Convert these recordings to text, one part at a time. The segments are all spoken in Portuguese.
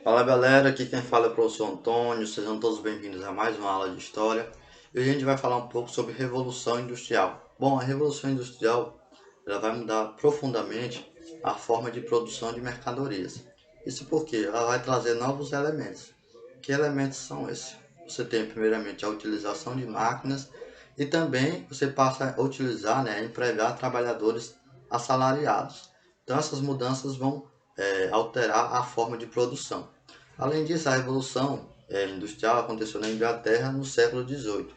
Fala galera, aqui quem fala é o professor Antônio, sejam todos bem-vindos a mais uma aula de História. E hoje a gente vai falar um pouco sobre Revolução Industrial. Bom, a Revolução Industrial ela vai mudar profundamente a forma de produção de mercadorias. Isso porque ela vai trazer novos elementos. Que elementos são esses? Você tem primeiramente a utilização de máquinas e também você passa a utilizar, a empregar trabalhadores assalariados. Então essas mudanças vão alterar a forma de produção. Além disso, a Revolução Industrial aconteceu na Inglaterra no século XVIII.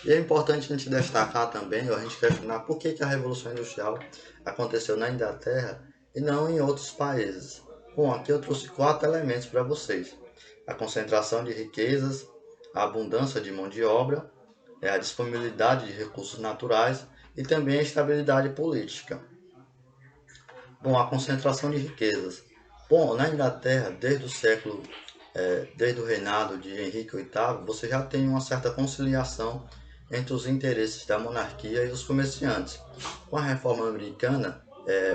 E é importante a gente destacar também, ou a gente questionar por que a Revolução Industrial aconteceu na Inglaterra e não em outros países. Bom, aqui eu trouxe 4 elementos para vocês. A concentração de riquezas, a abundância de mão de obra, a disponibilidade de recursos naturais e também a estabilidade política. Bom, a concentração de riquezas. Bom, na Inglaterra, desde o reinado de Henrique VIII, você já tem uma certa conciliação entre os interesses da monarquia e os comerciantes. Com a reforma americana,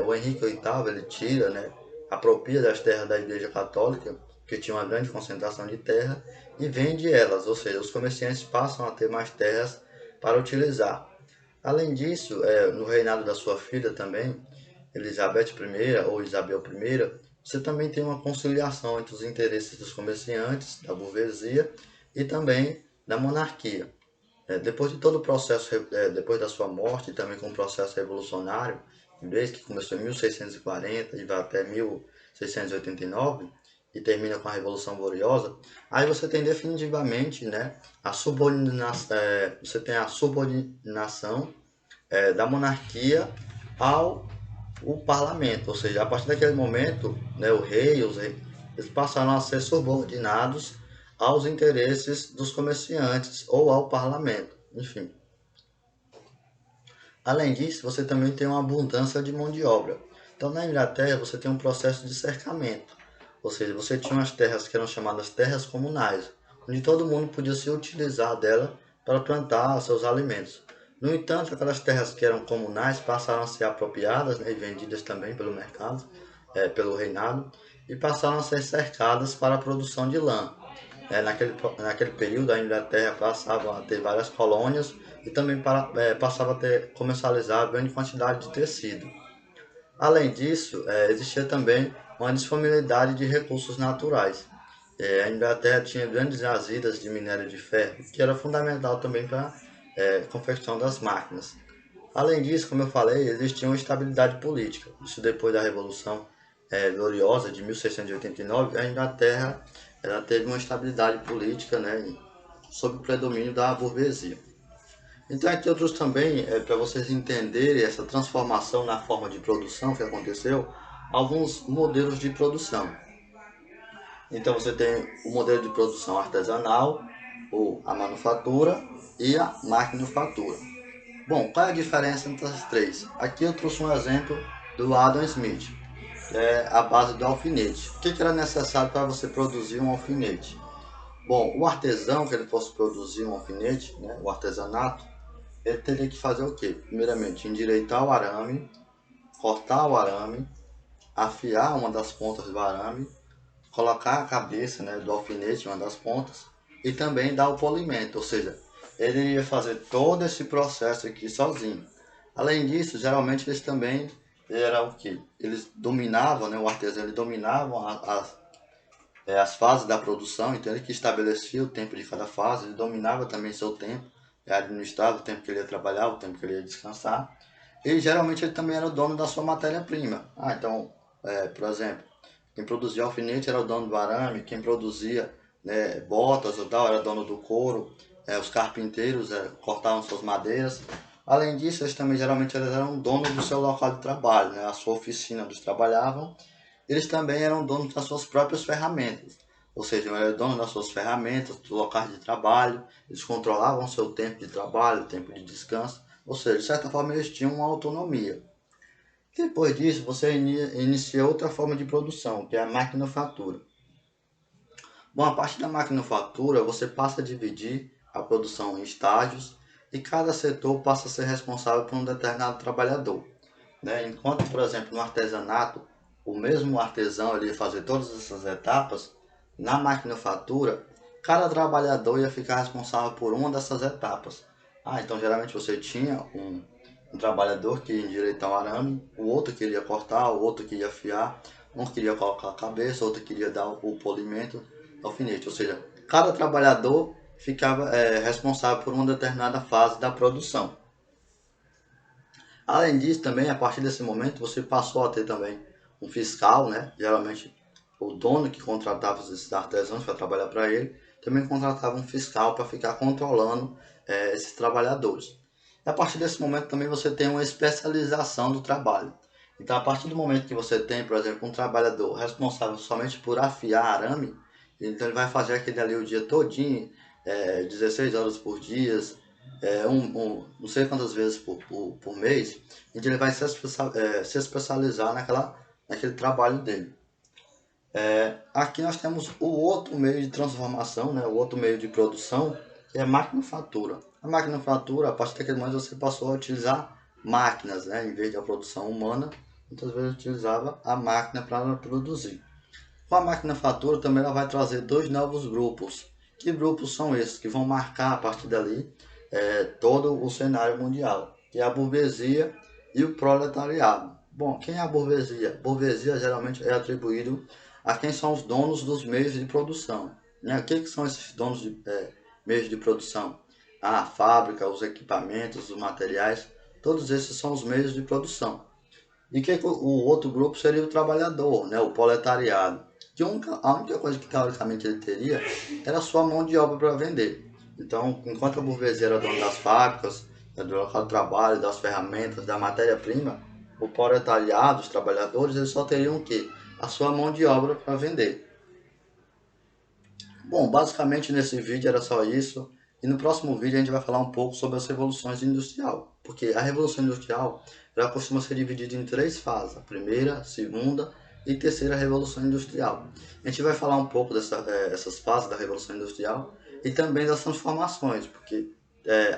o Henrique VIII ele tira, apropria das terras da Igreja Católica, que tinha uma grande concentração de terra, e vende elas, ou seja, os comerciantes passam a ter mais terras para utilizar. Além disso, no reinado da sua filha também, Elizabeth I ou Isabel I, você também tem uma conciliação entre os interesses dos comerciantes, da burguesia e também da monarquia. Depois de todo o processo, depois da sua morte, e também com o processo revolucionário, inglês, que começou em 1640 e vai até 1689, e termina com a Revolução Gloriosa, aí você tem definitivamente, você tem a subordinação da monarquia ao o parlamento, ou seja, a partir daquele momento, o rei, os reis, eles passaram a ser subordinados aos interesses dos comerciantes ou ao parlamento, enfim. Além disso, você também tem uma abundância de mão de obra. Então, na Inglaterra, você tem um processo de cercamento, ou seja, você tinha umas terras que eram chamadas terras comunais, onde todo mundo podia se utilizar dela para plantar seus alimentos. No entanto, aquelas terras que eram comunais passaram a ser apropriadas, e vendidas também pelo mercado, pelo reinado, e passaram a ser cercadas para a produção de lã. Naquele período, a Inglaterra passava a ter várias colônias e também passava a ter comercializar grande quantidade de tecido. Além disso, existia também uma disponibilidade de recursos naturais. A Inglaterra tinha grandes jazidas de minério de ferro, que era fundamental também para a confecção das máquinas. Além disso, como eu falei, existia uma estabilidade política. Isso depois da Revolução Gloriosa de 1689, a Inglaterra ela teve uma estabilidade política, sob o predomínio da burguesia. Então aqui eu trouxe também, para vocês entenderem essa transformação na forma de produção que aconteceu, alguns modelos de produção. Então você tem o modelo de produção artesanal, ou a manufatura e a maquinofatura. Bom, qual é a diferença entre as três? Aqui eu trouxe um exemplo do Adam Smith, que é a base do alfinete. O que era necessário para você produzir um alfinete? Bom, o artesão que ele fosse produzir um alfinete, o artesanato, ele teria que fazer o quê? Primeiramente, endireitar o arame, cortar o arame, afiar uma das pontas do arame, colocar a cabeça, do alfinete em uma das pontas e também dar o polimento, ou seja, ele iria fazer todo esse processo aqui sozinho. Além disso, geralmente eles também eram o que? Eles dominavam, o artesão ele dominava as fases da produção, então ele que estabelecia o tempo de cada fase, ele dominava também seu tempo, administrava o tempo que ele ia trabalhar, o tempo que ele ia descansar, e geralmente ele também era o dono da sua matéria-prima. Então, por exemplo, quem produzia alfinete era o dono do arame, quem produzia botas ou tal era dono do couro, os carpinteiros cortavam suas madeiras. Além disso, eles também geralmente eram donos do seu local de trabalho, a sua oficina onde eles trabalhavam. Eles também eram donos das suas próprias ferramentas, ou seja, eram donos das suas ferramentas, dos locais de trabalho, eles controlavam seu tempo de trabalho, tempo de descanso, ou seja, de certa forma eles tinham uma autonomia. Depois disso, você inicia outra forma de produção, que é a maquinofatura. Bom, a partir da maquinofatura, você passa a dividir a produção em estágios e cada setor passa a ser responsável por um determinado trabalhador. Enquanto, por exemplo, no artesanato, o mesmo artesão ele ia fazer todas essas etapas, Na maquinofatura, cada trabalhador ia ficar responsável por uma dessas etapas. Então geralmente você tinha um trabalhador que ia endireitar o arame, o outro queria cortar, o outro queria afiar, um queria colocar a cabeça, outro queria dar o polimento, alfinete. Ou seja, cada trabalhador ficava responsável por uma determinada fase da produção. Além disso, também, a partir desse momento, você passou a ter também um fiscal, né? Geralmente, o dono que contratava esses artesãos para trabalhar para ele, também contratava um fiscal para ficar controlando esses trabalhadores. E a partir desse momento também você tem uma especialização do trabalho. Então, a partir do momento que você tem, por exemplo, um trabalhador responsável somente por afiar arame, então ele vai fazer aquele ali o dia todinho, 16 horas por dia, não sei quantas vezes por mês, então ele vai se especializar naquele trabalho dele. Aqui nós temos o outro meio de transformação, né, o outro meio de produção, que é a maquinofatura. A maquinofatura, a partir daquele momento você passou a utilizar máquinas, né, em vez da produção humana, muitas vezes utilizava a máquina para produzir. Com a maquinofatura também ela vai trazer dois novos grupos. Que grupos são esses que vão marcar a partir dali todo o cenário mundial? Que é a burguesia e o proletariado. Bom, quem é a burguesia? A burguesia geralmente é atribuído a quem são os donos dos meios de produção. Né? O que são esses donos de meios de produção? A fábrica, os equipamentos, os materiais, todos esses são os meios de produção. E que o outro grupo seria o trabalhador, né? O proletariado. A única coisa que teoricamente ele teria era a sua mão de obra para vender. Então, enquanto a burguesia era dona das fábricas, do local de trabalho, das ferramentas, da matéria-prima, o proletariado, os trabalhadores, eles só teriam o quê? A sua mão de obra para vender. Bom, basicamente nesse vídeo era só isso. E no próximo vídeo a gente vai falar um pouco sobre as revoluções industrial. Porque a revolução industrial ela costuma ser dividida em três fases. A primeira, segunda e terceira revolução industrial. A gente vai falar um pouco dessas fases da revolução industrial e também das transformações. Porque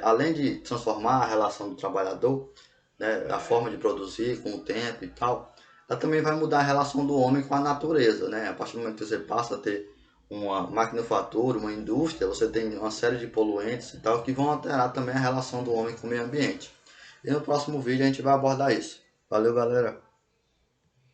além de transformar a relação do trabalhador, né, a forma de produzir com o tempo e tal, ela também vai mudar a relação do homem com a natureza. Né? A partir do momento que você passa a ter uma maquinofatura, uma indústria, você tem uma série de poluentes e tal que vão alterar também a relação do homem com o meio ambiente. E no próximo vídeo a gente vai abordar isso. Valeu, galera!